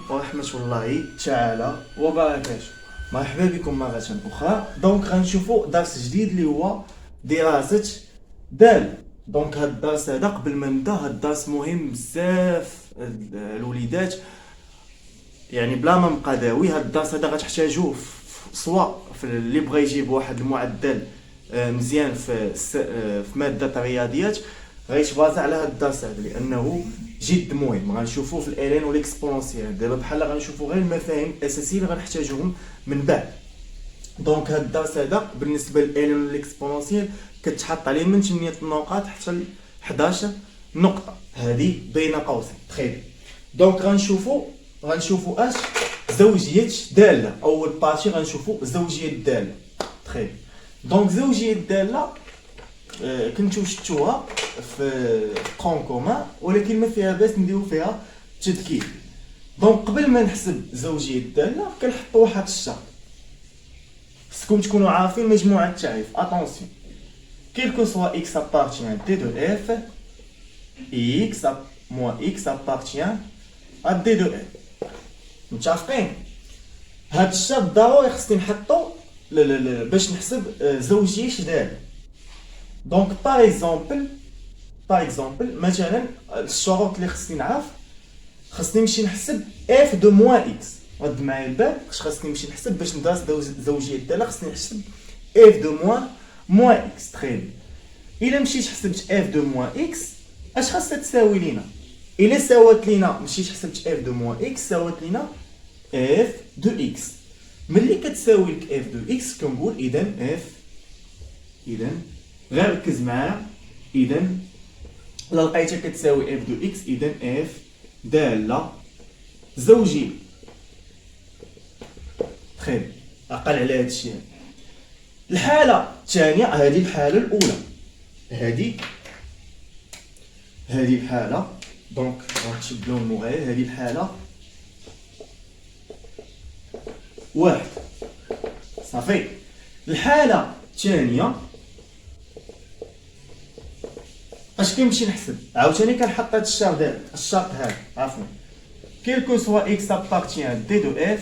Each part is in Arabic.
ورحمة الله تعالى وبركاته. مرحبا بكم مرة أخرى. دونك غنشوفو درس جديد اللي هو دراسة دال. دونك هاد الدرس هذا قبل ما نبدا، هاد الدرس مهم بزاف الوليدات، يعني بلا ما نبقى داوي. هاد الدرس هذا غتحتاجوه سواء في اللي بغا يجيب واحد المعدل مزيان في مادة الرياضيات، غيتبازا على هاد الدرس هذا لانه جد مهم. غنشوفوا في الالين والاكسبونونسيال دابا بحال غنشوفوا غير المفاهيم الاساسيه اللي غنحتاجوهم من بعد. دونك هاد الدرس هذا بالنسبه للالين والاكسبونونسيال كتحط عليه من 8 نقاط حتى ل 11 نقطه، هذه بين قوسين تخيل. دونك غنشوفوا اش زوجيه داله. اول بارتي غنشوفوا زوجيه داله تخيل. دونك زوجيه داله كنتو شفتوها في قون كومان، ولكن ما فيها باس نديرو فيها تذكير. دونك قبل ما نحسب زوجيه الداله كنحطوا واحد الشرط، خصكم تكونوا عارفين مجموعه التعريف. اتونسيون، كيلكو سوا اكس appartient d de f x moins x appartient à d de f. متفقين؟ هاد الشرط ضروري خصني نحطو باش نحسب زوجيه داله. دونك باغ اكزومبل مثلا الشروط اللي خصني نعرف، خصني نمشي نحسب اف دو موان اكس. رد معايا البال، خصني نمشي نحسب باش ندرس زوجيه الداله، خصني نحسب اف دو موان اكس تخيل. الا مشيت حسبت اف دو موان اكس اش خاصها تساوي لينا؟ الا ساوات لينا مشيت حسبت اف دو موان اكس ساوات لينا اف دو اكس. ملي كتساوي لك اف دو اكس كنقول اذا اف، اذا غير ركز معايا، اذا الا لقيتها كتساوي اف دو اكس اذا اف داله زوجيه. تخيل عقل على هذا الشيء. الحاله الثانيه، هذه الحاله الاولى، هذه الحاله. دونك غنشد لون مغاير. هذه الحاله واحد صافي. الحاله الثانيه اش كنمشي نحسب؟ عاوتاني كنحط هاد الشرط هذا عفوا، كيلكو سوا اكس appartient d de f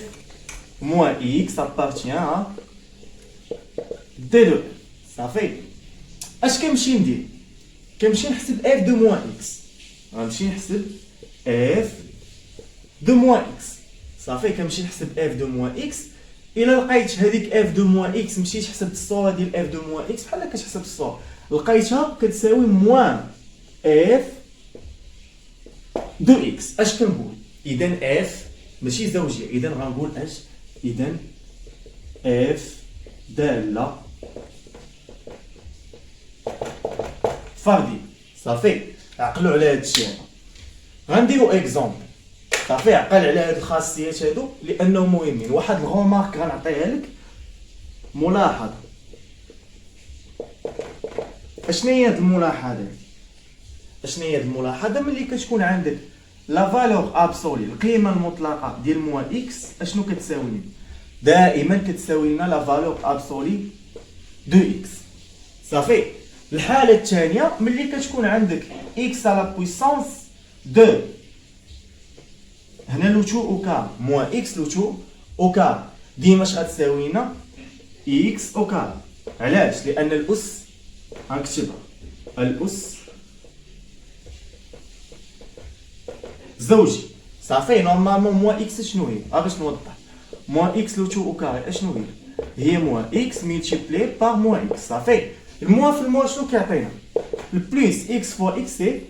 moins x appartient à d de f. صافي. اش كنمشي ندير؟ كنمشي نحسب f de moins x. غنمشي نحسب f de moins x. صافي كنمشي نحسب f de moins x. الا لقيت هذيك f de moins x، مشيت حسبت الصوره ديال f de moins x بحال كتحسب الصوره، لقيتها كتساوي موان اف دو اكس. اش كنقول؟ اذا اف ماشي زوجيه، اذا غنقول اش؟ اذا اف داله فرديه. صافي عقلوا على هذا الشيء. غنديروا اكزومبل. صافي عقل على هاد الخاصيات هادو لانهم مهمين. واحد الغومارك غنعطيها لك، ملاحظه. اشنو هي هاد الملاحظه؟ ملي كتكون عندك لا فالور ابسولي، القيمه المطلقه ديال موان اكس، اشنو كتساوي لنا؟ دائما كتساوي لنا لا فالور ابسولي دو اكس. صافي. الحاله الثانيه ملي كتكون عندك اكس على بويسونس 2، هنا لو تو او كار موان اكس لو تو او كار، ديما اش غتساوي لنا؟ اكس او كار. علاش؟ لان الاس غنكتبها الاس زوجي. صافي. نورمالمون موان اكس شنو هي؟ باش نوضح، موان اكس لو تو او كاري اشنو هي؟ موان اكس ملتيبلي بار موان اكس. صافي. الموان في الموان شنو كيعطينا؟ البليس اكس فوا اكس سي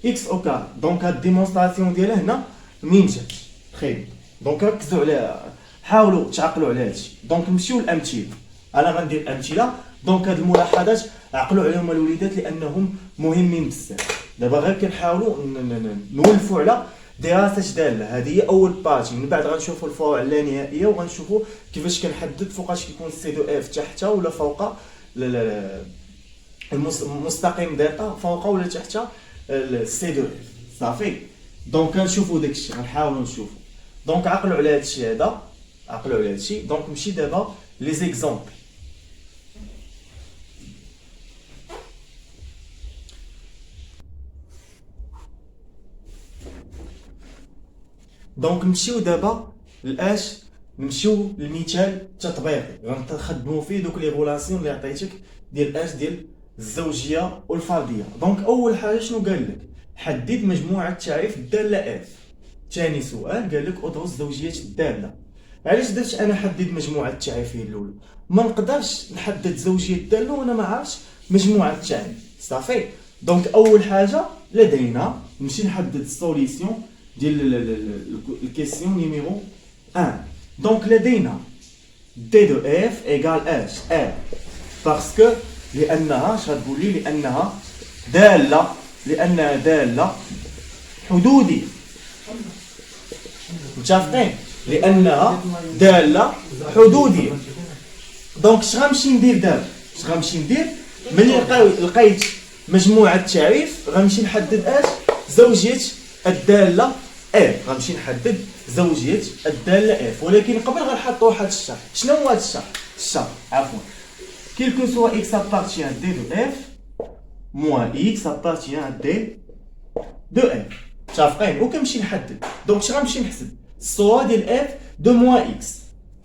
اكس او كاري. دونك هاد الديمونستراسيون ديالها هنا منين جات؟ تخيل. دونك ركزوا على، حاولوا تعقلوا على هادشي. دونك نمشيو للامثله. انا غندير امثله. دونك هاد الملاحظات عقلوا عليهم الوليدات لانهم مهمين بزاف. دابا غير كنحاولوا نولفوا على دراسه داله. هذه هي اول بارتي. من بعد غنشوفوا الفروع اللانهائيه وغنشوفوا كيفاش كنحدد فوقاش كيكون سي دو اف تحت ولا فوق، المستقيم ديتا فوق ولا تحت السي دو اف. صافي. دونك غنشوفوا داكشي، غنحاولوا نشوفوا. دونك عقلوا على هادشي هذا، عقلوا على هادشي. دونك نمشي دابا لي زيكزامبل. دونك نمشيو دابا لاش، نمشيو للمثال التطبيقي غنخدمو فيه دوك لي غولاسيون اللي عطيتك ديال اش ديال الزوجيه والفرديه. دونك اول حاجه شنو قال لك؟ حدد مجموعه تعريف الداله اف. ثاني سؤال قال لك ادرس زوجيه الداله. علاش درت انا حدد مجموعه التعريفين الاولى؟ ما نقدرش نحدد زوجيه الداله وانا ما عارفش مجموعه التعريف. صافي. دونك اول حاجه لدينا نمشي نحدد السوليسيون ديال الكيسيون نيميرو 1. دونك لدينا دي دو اف ايغال اش ار، باسكو لانها اش غتقول لي؟ لانها داله حدوديه. متفقين؟ لانها داله حدوديه. دونك اش غنمشي ندير دابا؟ ملي لقيت مجموعه التعريف غنمشي نحدد اش؟ زوجيه الداله اف. غنمشي نحدد زوجيه الداله اف، ولكن قبل غنحط واحد الشرط. شنو هو هذا الشرط؟ عفوا، كيلكو سوا اكس ابارتيان دي دو اف موان اكس ابارتيان دي دو اف. متفقين؟ وكنمشي نحدد. دونك اش غنمشي نحسب؟ الصوره ديال اف دو موان اكس.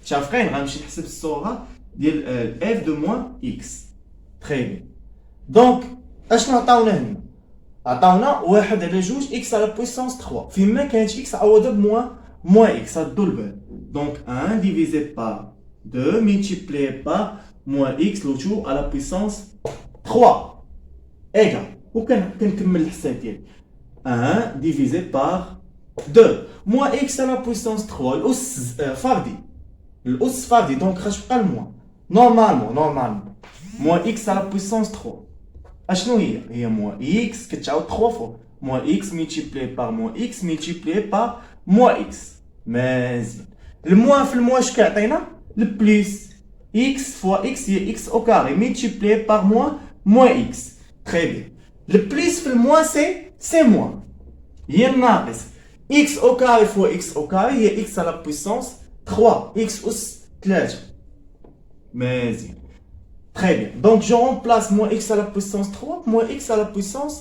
متفقين؟ غنمشي نحسب الصوره ديال اف دو موان اكس. تري بيان. دونك اشنو عطاونا هنا؟ عطاونا 1 على 2 اكس على بويسونس 3. فيما كانت اكس عوضها بموان اكس. هادو البال. دونك 1 ديفيزي بار 2 ملتيبلي بار موان اكس لو تو على بويسونس 3 ايغال. وكنكمل الحساب ديالي 1 ديفيزي بار 2 موان اكس على بويسونس 3 الاس فردي. دونك غتبقى الموان نورمالمون موان اكس على بويسونس 3. اشنو هي موان اكس كتعاود 3 فوا موان اكس ملتيبلي بار موان اكس ملتيبلي بار موان اكس. مزيان. الموان في الموان اش كيعطينا؟ البليس اكس فوا اكس هي اكس او كاري ملتيبلي بار موان اكس. تري بيان. البليس في الموان سي موان هي الناقص اكس او كاري فوا اكس او كاري هي اكس على بويسونس 3 اكس اس 3. مزيان. Très bien. Donc je remplace moins x à la puissance 3 moins x à la puissance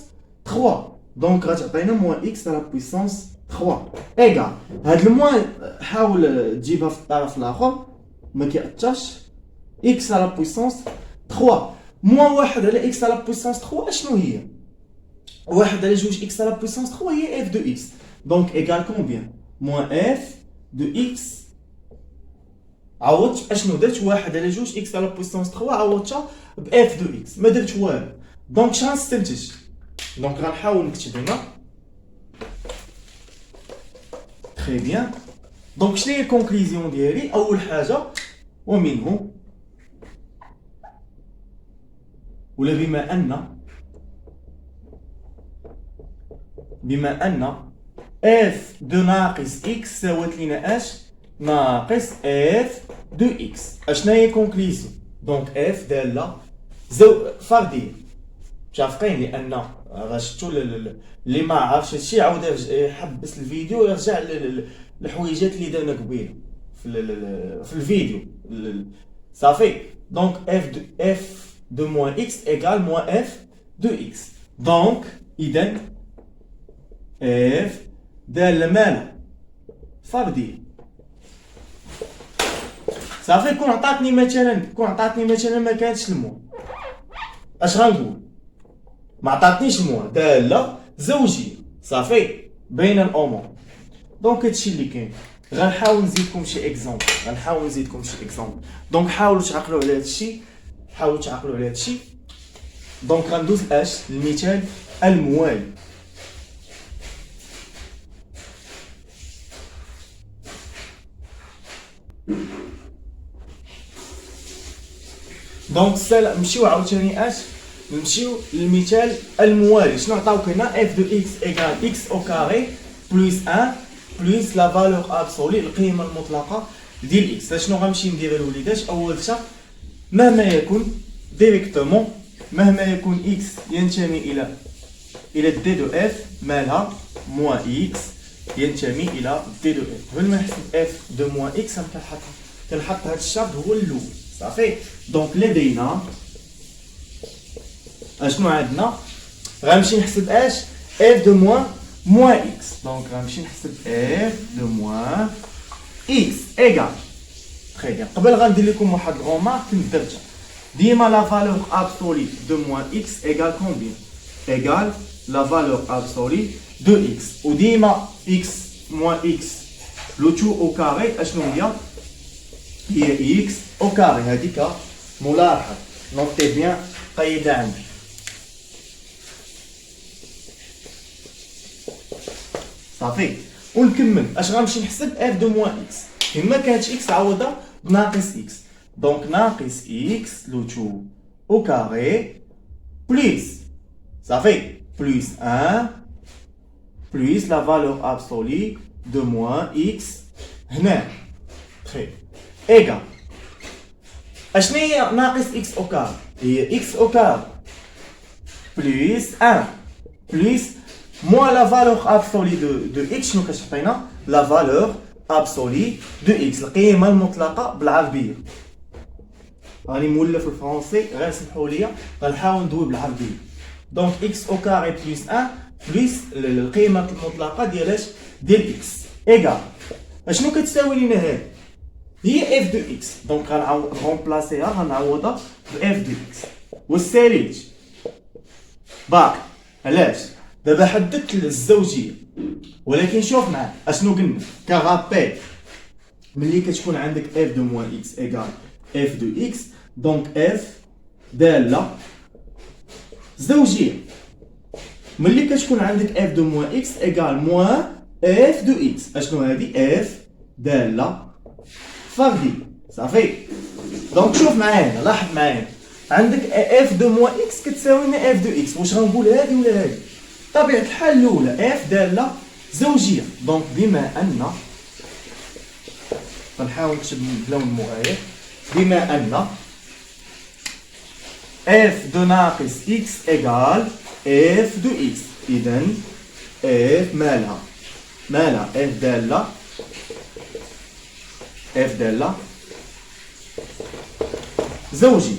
3. Donc غتعطينا moins x à la puissance 3 égal. هاد الموان حاول تجيبها في الطرف الاخر ما كيأثرش. x à la puissance 3 moins 1 على x à la puissance 3 اشنو هي؟ 1 على 2 x à la puissance 3 هي f de x. Donc égal combien? moins f de x. عوضت اشنو درت؟ 1 على 2 اكس على بويسونس 3 عوضتها ب اف دو اكس. ما درت والو. دونك اش غنستنتج؟ دونك غنحاول نكتب هنا. تري بيان. دونك شنو هي الكونكليزيون ديالي؟ اول حاجه ومنه ولا بما ان اف دو ناقص اكس ساوات لينا اش؟ ناقص اف دو اكس. اشنا هي كونكليزيون؟ دونك اف داله فرديه. متفقين؟ لان شفتوا اللي ما عرفش هادشي عاود يحبس الفيديو ويرجع للحويجات اللي درنا قبيله في الفيديو. صافي. دونك اف دو موان اكس ايغال موان اف دو اكس. دونك اذا اف داله مالها؟ فرديه. صافي. كون عطاتني مثلا ما كانتش الموان اش غنقول؟ ما عطاتنيش الموان داله زوجيه. صافي. بين الامور. دونك هادشي اللي كاين. غنحاول نزيدكم شي اكزومبل. دونك حاولوا تعقلوا على هادشي. دونك غندوز اش المثال الموالي. دونك نمشيو عاوتاني نمشيو للمثال الموالي. شنو عطاوك هنا؟ اف دو اكس ايغال اكس او كاري بلس 1 بلس لا فالور ابسولي القيمه المطلقه ديال اكس. شنو غنمشي ندير الوليدات؟ اول شرط مهما يكون ديريكتومون مهما يكون اكس ينتمي الى دي دو اف مالها موان اكس ينتمي الى دي دو اف. قبل ما نحسب اف دو موان اكس كنحط هذا الشرط هو الاول. صافي. دونك لدينا اشنو عندنا؟ غنمشي نحسب اش؟ اف دو موان moins x. Donc, غنمشي نحسب f de moins x égale. Très bien. قبل غندير لكم واحد الغومارك كنت درتها. ديما la valeur absolue de moins x égale combien? Égale la valeur absolue de x. و ديما x moins x لو تو au carré اشنو هي x au carré. هذيك ملاحظة. نوتي بيان قيدها عندي. صافي. ونكمل اش غنمشي نحسب f de moins x. كما كانت x عوضها بناقص x. دونك ناقص x لو تو au carré plus صافي plus 1 plus la valeur absolue de moins x هنا. très égal. اشنو هي ناقص x au carré؟ هي x au carré plus 1 plus moins la valeur absolue de x. شنو كتعطينا؟ la valeur absolue de x القيمة المطلقة بالعربية. راني مولف الفرنسي غير سمحوا لي غنحاول ندوي بالعربية. دونك x au carré plus 1 plus القيمة المطلقة ديال x ايكال اشنو كتساوي لينا هذه؟ هي f de x. دونك غنبلاسيها غنعوضها ب f de x والساليج باقي. علاش؟ دابا حددت الزوجية ولكن شوف معايا اشنو قلنا كغابيل. ملي كتكون عندك f de moins x ايكال f de x دونك f دالة زوجية. ملي كتكون عندك f de moins x ايكال moins f de x اشنو هادي؟ f دالة فردية. صافي. دونك شوف معايا لاحظ معايا عندك f de moins x كتساوي لنا f de x. واش غنقول هادي ولا هادي؟ طبيعة الحال الأولى f دالة زوجية. دونك بما أن غنحاول نكتب بلون مغاير. بما أن f de ناقص x égale f de x إذن f مالها f دالة زوجية.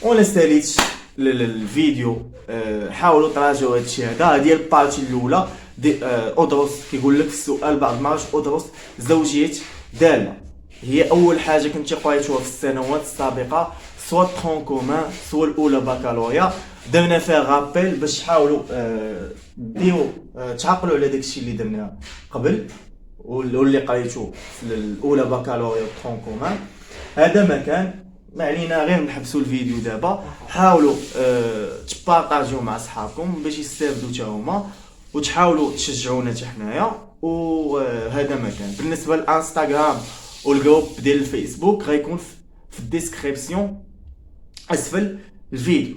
ولا ساليتش الفيديو حاولوا تراجعوا هادشي هذا ديال البارتي الاولى. ادرس كيقول لك في السؤال بعض المرات ادرس زوجيه داله. هي اول حاجه كنت قريتوها في السنوات السابقه سواء ترون كومان سواء الاولى بكالوريا. درنا فيها غابيل باش تحاولوا ديروا تعقلوا على داكشي اللي درنا قبل واللي قريتوه في الاولى بكالوريا ترون كومان. هذا مكان ما علينا غير نحبسوا الفيديو دابا. حاولوا تبارطاجيو مع صحابكم باش يستافدوا حتى هما وتحاولوا تشجعونا حتى حنايا. وهذا مكان بالنسبه للانستغرام والجروب ديال الفيسبوك غيكون في الديسكريبسيون اسفل الفيديو.